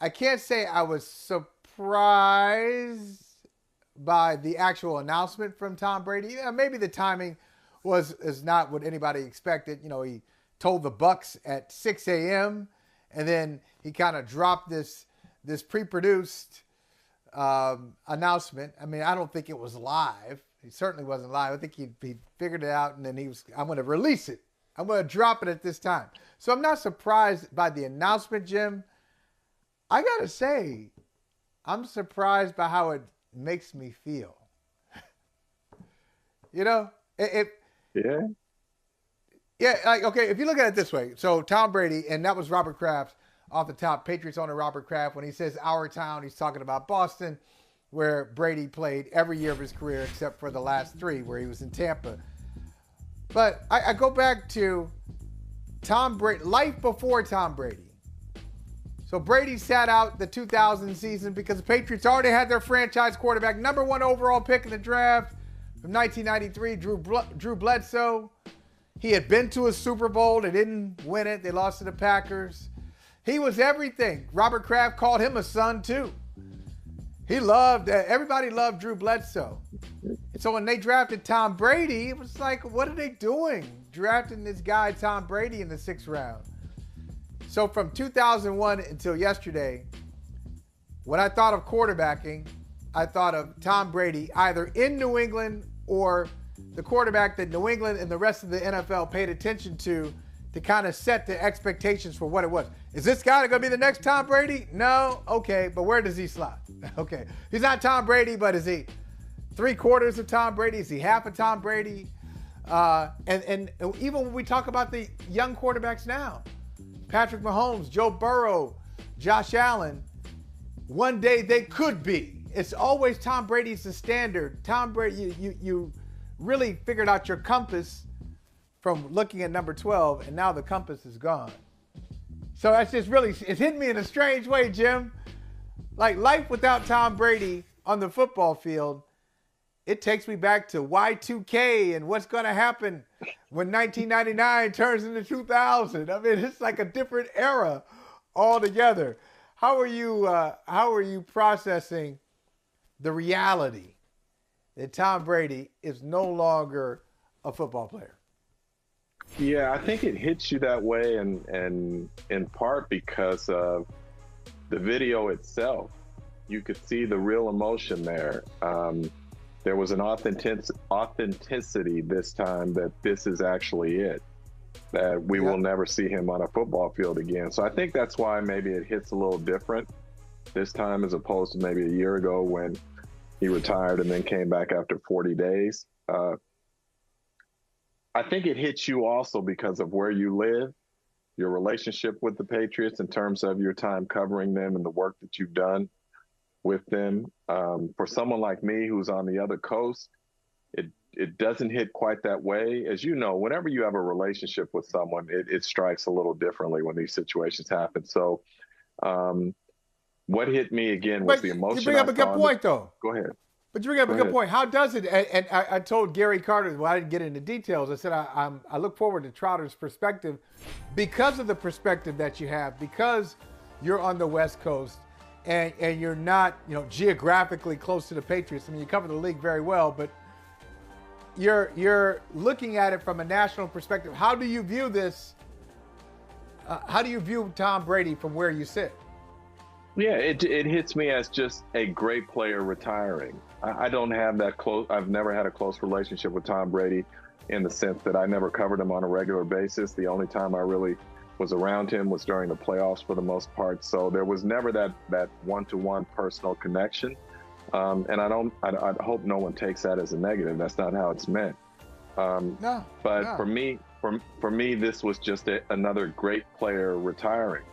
I can't say I was surprised by the actual announcement from Tom Brady. Yeah, maybe the timing is not what anybody expected. You know, he told the Bucks at 6 a.m. and then he kind of dropped this pre-produced announcement. I mean, I don't think it was live. He certainly wasn't live. I think he figured it out, and then I'm going to release it. I'm going to drop it at this time. So I'm not surprised by the announcement, Jim. I got to say, I'm surprised by how it makes me feel. You know, Yeah. yeah, like, okay, if you look at it this way. So Tom Brady, and that was Robert Kraft off the top, Patriots owner Robert Kraft. When he says our town, he's talking about Boston, where Brady played every year of his career except for the last 3 where he was in Tampa. But I go back to Tom Brady, life before Tom Brady. So Brady sat out the 2000 season because the Patriots already had their franchise quarterback, number 1 overall pick in the draft from 1993, Drew Bledsoe. He had been to a Super Bowl. They didn't win it. They lost to the Packers. He was everything. Robert Kraft called him a son too. Everybody loved Drew Bledsoe. And so when they drafted Tom Brady, it was like, what are they doing? Drafting this guy, Tom Brady, in the 6th round. So from 2001 until yesterday, when I thought of quarterbacking, I thought of Tom Brady either in New England or the quarterback that New England and the rest of the NFL paid attention to kind of set the expectations for what it was. Is this guy going to be the next Tom Brady? No? Okay, but where does he slot? Okay, he's not Tom Brady, but is he 3/4 of Tom Brady? Is he half of Tom Brady? And even when we talk about the young quarterbacks now, Patrick Mahomes, Joe Burrow, Josh Allen, one day they could be. It's always Tom Brady's the standard. Tom Brady, you really figured out your compass from looking at number 12, and now the compass is gone. So that's just really, it's hitting me in a strange way, Jim. Like life without Tom Brady on the football field, it takes me back to Y2K and what's going to happen when 1999 turns into 2000. I mean, it's like a different era altogether. How are you processing the reality that Tom Brady is no longer a football player? Yeah, I think it hits you that way, and in part because of the video itself. You could see the real emotion there. There was an authenticity this time that this is actually it, that we will never see him on a football field again. So I think that's why maybe it hits a little different this time as opposed to maybe a year ago when he retired and then came back after 40 days. I think it hits you also because of where you live, your relationship with the Patriots in terms of your time covering them and the work that you've done with them. For someone like me who's on the other coast, it doesn't hit quite that way. As you know, whenever you have a relationship with someone, it strikes a little differently when these situations happen. So what hit me again was the emotion. You bring up a good point, though. Go ahead. But you bring up a good point. How does it? And I told Gary Carter, well, I didn't get into details. I said I look forward to Trotter's perspective because of the perspective that you have, because you're on the West Coast and you're not, geographically close to the Patriots. I mean, you cover the league very well, but you're looking at it from a national perspective. How do you view this? How do you view Tom Brady from where you sit? Yeah, it hits me as just a great player retiring. I don't have that close. I've never had a close relationship with Tom Brady in the sense that I never covered him on a regular basis. The only time I really was around him was during the playoffs for the most part. So there was never that one-to-one personal connection. And I hope no one takes that as a negative. That's not how it's meant. No. For me, this was just another great player retiring.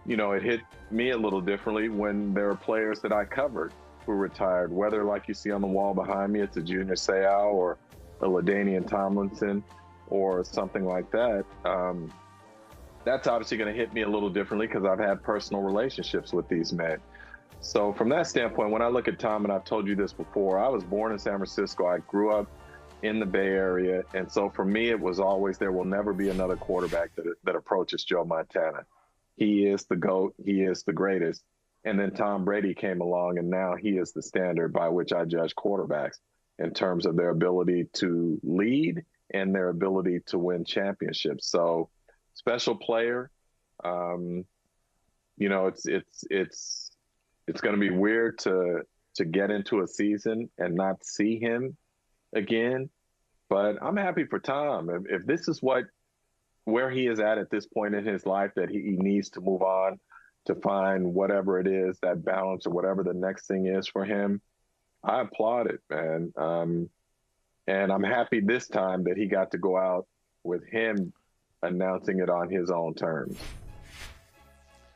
It hit me a little differently when there are players that I covered who retired, whether like you see on the wall behind me, it's a Junior Seau or a LaDainian Tomlinson or something like that. That's obviously going to hit me a little differently because I've had personal relationships with these men. So from that standpoint, when I look at Tom, and I've told you this before, I was born in San Francisco. I grew up in the Bay Area. And so for me, it was always, there will never be another quarterback that approaches Joe Montana. He is the GOAT. He is the greatest. And then Tom Brady came along, and now he is the standard by which I judge quarterbacks in terms of their ability to lead and their ability to win championships. So, special player. Um, it's going to be weird to get into a season and not see him again. But I'm happy for Tom. If this is where he is at this point in his life, that he needs to move on to find whatever it is, that balance or whatever the next thing is for him, I applaud it, man. And I'm happy this time that he got to go out with him announcing it on his own terms.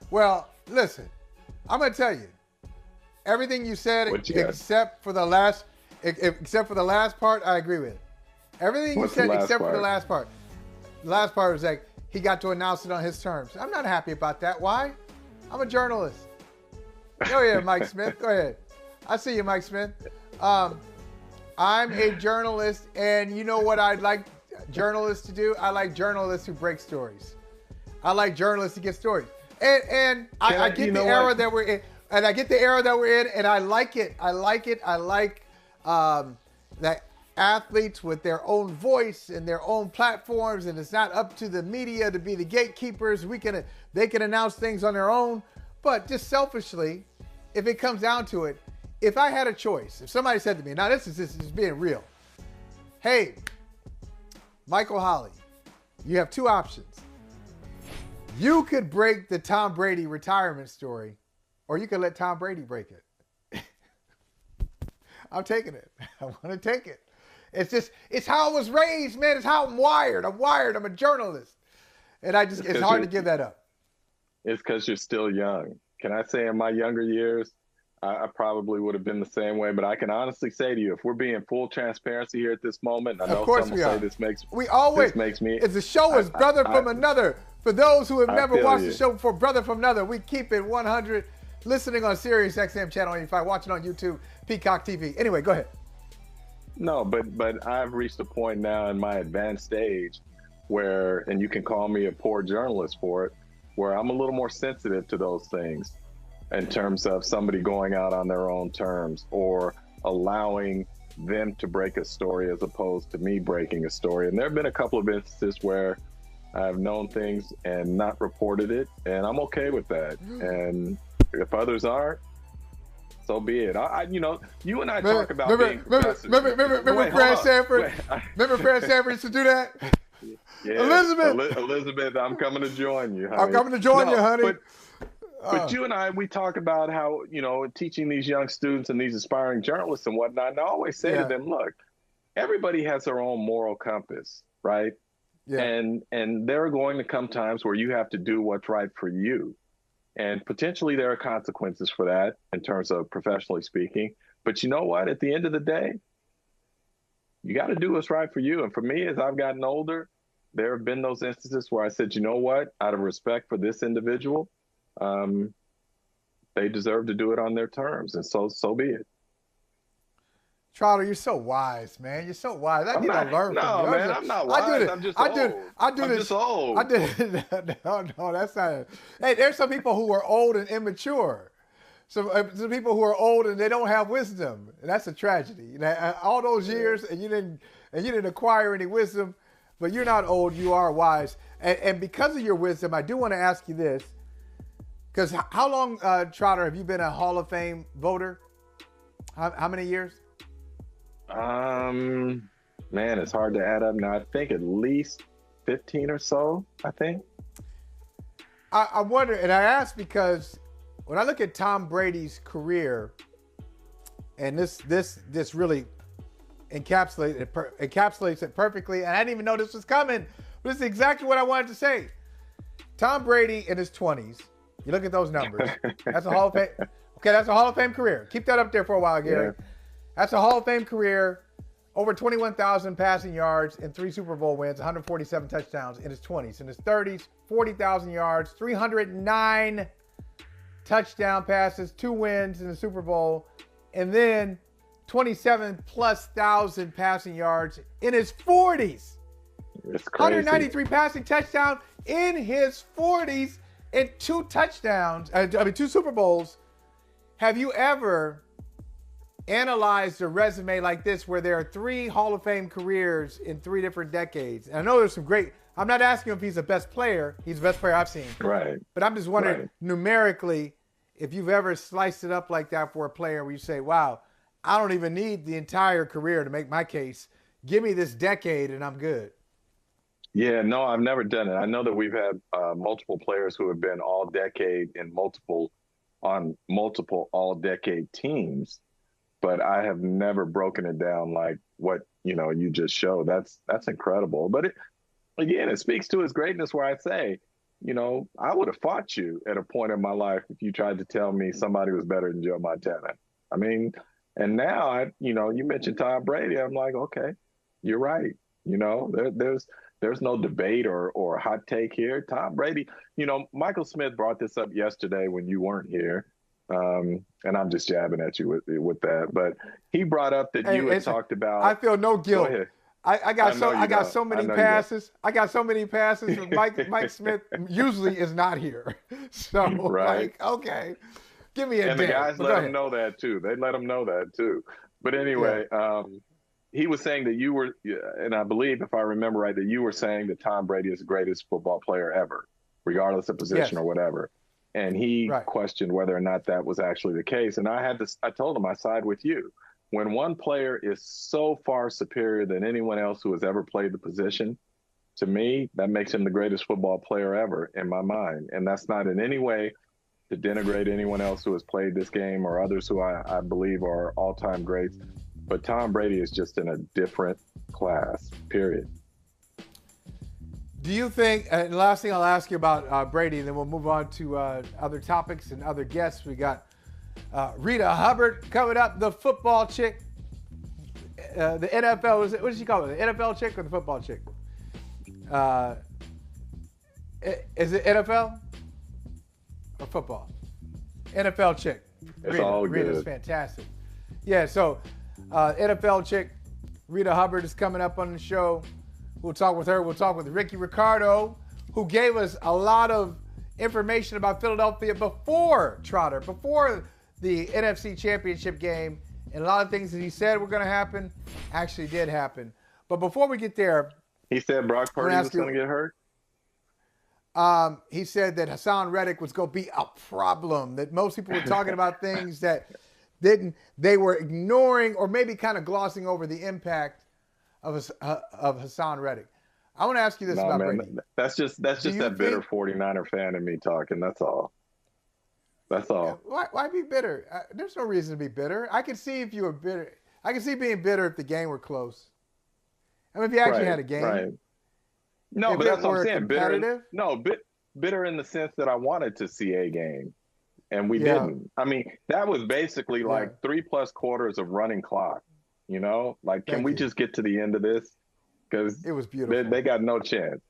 Well, listen, I'm going to tell you, everything you said except for the last part, I agree with. Everything you said except for the last part. The last part was like, he got to announce it on his terms. I'm not happy about that. Why? I'm a journalist. Go ahead, Mike Smith. Go ahead. I see you, Mike Smith. I'm a journalist, and you know what I'd like journalists to do? I like journalists who break stories. I like journalists who get stories. And I get the era that we're in. And I get the era that we're in, and I like it. I like that athletes with their own voice and their own platforms, and it's not up to the media to be the gatekeepers. They can announce things on their own. But just selfishly, if it comes down to it, if I had a choice, if somebody said to me, now this is being real. Hey, Michael Holley, you have two options. You could break the Tom Brady retirement story, or you could let Tom Brady break it. I'm taking it. I want to take it. It's how I was raised, man. It's how I'm wired. I'm a journalist. And it's hard to give that up. It's because you're still young. Can I say in my younger years, I probably would have been the same way, but I can honestly say to you, if we're being full transparency here at this moment, I know some will say this makes me. It's the show is Brother from Another. For those who have never watched the show before, Brother from Another, we keep it 100. Listening on Sirius XM Channel 85, watching on YouTube, Peacock TV. Anyway, go ahead. No, but I've reached a point now in my advanced stage where, and you can call me a poor journalist for it, where I'm a little more sensitive to those things in terms of somebody going out on their own terms or allowing them to break a story as opposed to me breaking a story. And there have been a couple of instances where I've known things and not reported it, and I'm okay with that. And if others aren't, so be it. You and I talk about being professors. Remember Fred Sanford? Remember Fred Sanford used to do that? Yeah, Elizabeth, I'm coming to join you, honey. I'm coming to join you, honey. But you and I, we talk about how, teaching these young students and these aspiring journalists and whatnot, and I always say to them, look, everybody has their own moral compass, right? Yeah. And there are going to come times where you have to do what's right for you. And potentially there are consequences for that in terms of professionally speaking. But you know what? At the end of the day, you got to do what's right for you. And for me, as I've gotten older, there have been those instances where I said, you know what? Out of respect for this individual, they deserve to do it on their terms. And so be it. Trotter, you're so wise, man. You're so wise. I need to learn from you. Man, I'm not wise. I'm just old. I'm just old. No, that's not. Hey, there's some people who are old and immature. Some people who are old and they don't have wisdom, and that's a tragedy. All those years, and you didn't acquire any wisdom, but you're not old. You are wise, and because of your wisdom, I do want to ask you this: because how long, Trotter, have you been a Hall of Fame voter? How many years? Man, it's hard to add up now. I think at least 15 or so, I think. I wonder, and I ask because when I look at Tom Brady's career, and this really encapsulates it perfectly, and I didn't even know this was coming, but this is exactly what I wanted to say. Tom Brady in his 20s, you look at those numbers, that's a Hall of Fame. Okay, that's a Hall of Fame career. Keep that up there for a while, Gary. Yeah. That's a Hall of Fame career, over 21,000 passing yards and 3 Super Bowl wins, 147 touchdowns in his 20s. In his 30s, 40,000 yards, 309 touchdown passes, 2 wins in the Super Bowl, and then 27+ thousand passing yards in his 40s. It's crazy. 193 passing touchdowns in his 40s and 2 touchdowns. 2 Super Bowls Have you ever analyzed a resume like this where there are 3 Hall of Fame careers in 3 different decades? And I know there's some great, I'm not asking if he's the best player. He's the best player I've seen. Right. But I'm just wondering, numerically, if you've ever sliced it up like that for a player where you say, wow, I don't even need the entire career to make my case. Give me this decade and I'm good. Yeah, no, I've never done it. I know that we've had multiple players who have been all decade in multiple all-decade teams, but I have never broken it down like what, you just showed. That's incredible. But it speaks to his greatness where I say, I would have fought you at a point in my life if you tried to tell me somebody was better than Joe Montana. I mean, and now you mentioned Tom Brady. I'm like, okay, you're right. There's no debate or hot take here. Tom Brady, Michael Smith brought this up yesterday when you weren't here. And I'm just jabbing at you with that. But he brought up that you had talked about. I feel no guilt. I got so many passes. I got so many passes. Mike Smith usually is not here. So, okay, give me a And the guys let him know that, too. They let him know that, too. But anyway, he was saying that you were, and I believe, if I remember right, that you were saying that Tom Brady is the greatest football player ever, regardless of position or whatever. And he questioned whether or not that was actually the case. And I told him I side with you. When one player is so far superior than anyone else who has ever played the position, to me, that makes him the greatest football player ever in my mind. And that's not in any way to denigrate anyone else who has played this game or others who I believe are all-time greats. But Tom Brady is just in a different class, period. Do you think, and the last thing I'll ask you about Brady, and then we'll move on to other topics and other guests. We got Rita Hubbard coming up, the football chick, the NFL, what does she call it, the NFL chick or the football chick? Is it NFL or football? NFL chick. It's all good. Rita's fantastic. Yeah, so NFL chick, Rita Hubbard is coming up on the show. We'll talk with her. We'll talk with Ricky Ricardo, who gave us a lot of information about Philadelphia before Trotter, before the NFC Championship game. And a lot of things that he said were going to happen actually did happen. But before we get there, he said Brock Purdy was going to get hurt? He said that Hassan Reddick was going to be a problem, that most people were talking about things that they were ignoring or maybe kind of glossing over the impact of Hassan Reddick. I want to ask you this about Brady. That's just that bitter 49er fan in me talking. That's all. That's all. Why be bitter? There's no reason to be bitter. I could see if you were bitter. I could see being bitter if the game were close. I mean, if you actually had a game. Right. No, but that's what I'm saying. Bitter in the sense that I wanted to see a game, and we didn't. I mean, that was basically like 3+ quarters of running clock. Can we just get to the end of this? Because it was beautiful. They got no chance.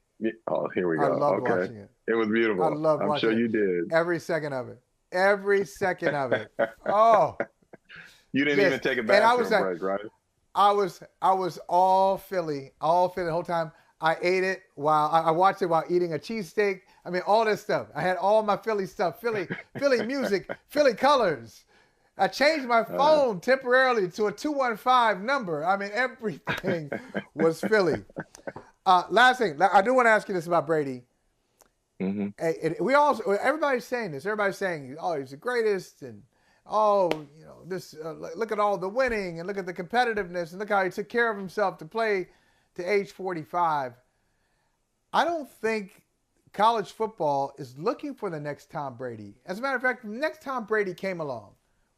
Oh, here we go. I loved watching it. It was beautiful. I loved watching it. I'm sure you did. Every second of it. Every second of it. Oh. You didn't even take a bathroom break, right? I was all Philly the whole time. I ate it while I watched it while eating a cheesesteak. I mean, all this stuff. I had all my Philly stuff, Philly music, Philly colors. I changed my phone temporarily to a 215 number. I mean, everything was Philly. Last thing, I do want to ask you this about Brady. Mm-hmm. Everybody's saying this. Everybody's saying, oh, he's the greatest, and this. Look at all the winning, and look at the competitiveness, and look how he took care of himself to play to age 45. I don't think college football is looking for the next Tom Brady. As a matter of fact, the next Tom Brady came along.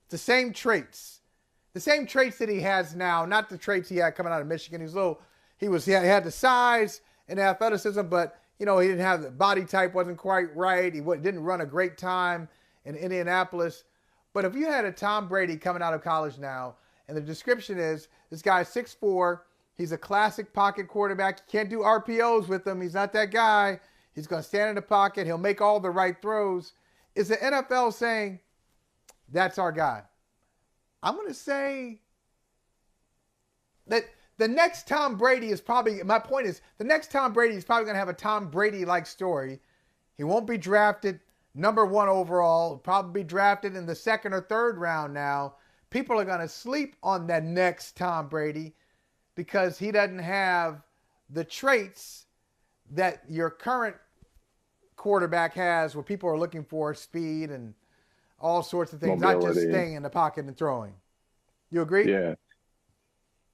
The same traits that he has now, not the traits he had coming out of Michigan. He had the size and the athleticism, but he didn't have the body type, wasn't quite right. He didn't run a great time in Indianapolis. But if you had a Tom Brady coming out of college now, and the description is this guy's 6'4", he's a classic pocket quarterback. You can't do RPOs with him. He's not that guy. He's going to stand in the pocket. He'll make all the right throws. Is the NFL saying, that's our guy? I'm going to say that the next Tom Brady is probably, my point is, the next Tom Brady is probably going to have a Tom Brady-like story. He won't be drafted #1 overall, probably drafted in the 2nd or 3rd round now. People are going to sleep on that next Tom Brady because he doesn't have the traits that your current quarterback has, where people are looking for speed and all sorts of things, Mobility. not just staying in the pocket and throwing. You agree? Yeah.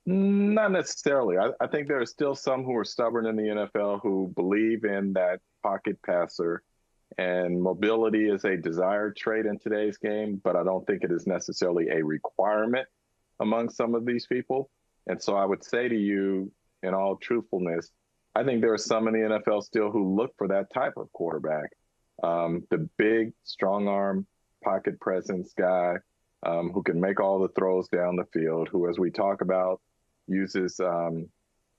Not necessarily. I think there are still some who are stubborn in the NFL who believe in that pocket passer, and mobility is a desired trait in today's game, but I don't think it is necessarily a requirement among some of these people. And so I would say to you, in all truthfulness, I think there are some in the NFL still who look for that type of quarterback, the big, strong arm, pocket presence guy who can make all the throws down the field, who, as we talk about, uses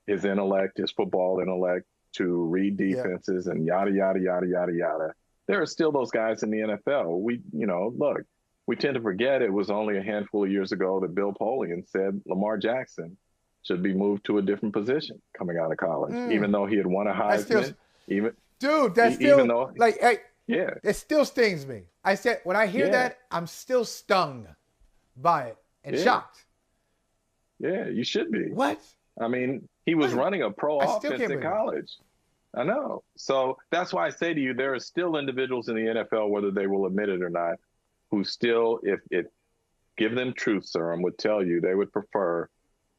his intellect, his football intellect, to read defenses and yada, yada, yada, yada, yada. There are still those guys in the NFL. Look, we tend to forget it was only a handful of years ago that Bill Polian said Lamar Jackson should be moved to a different position coming out of college, even though he had won a Heisman. It still stings me. I said, when I hear that, I'm still stung by it and shocked. Yeah, you should be. What? I mean, he was running a pro offense in college. I know. So that's why I say to you, there are still individuals in the NFL, whether they will admit it or not, who still, if give them truth serum, would tell you they would prefer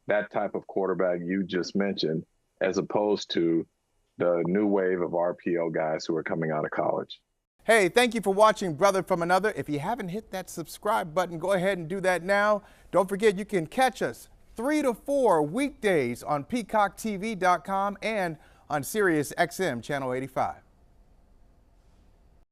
that type of quarterback you just mentioned, as opposed to the new wave of RPO guys who are coming out of college. Hey, thank you for watching Brother from Another. If you haven't hit that subscribe button, go ahead and do that now. Don't forget, you can catch us 3 to 4 weekdays on PeacockTV.com and on Sirius XM Channel 85.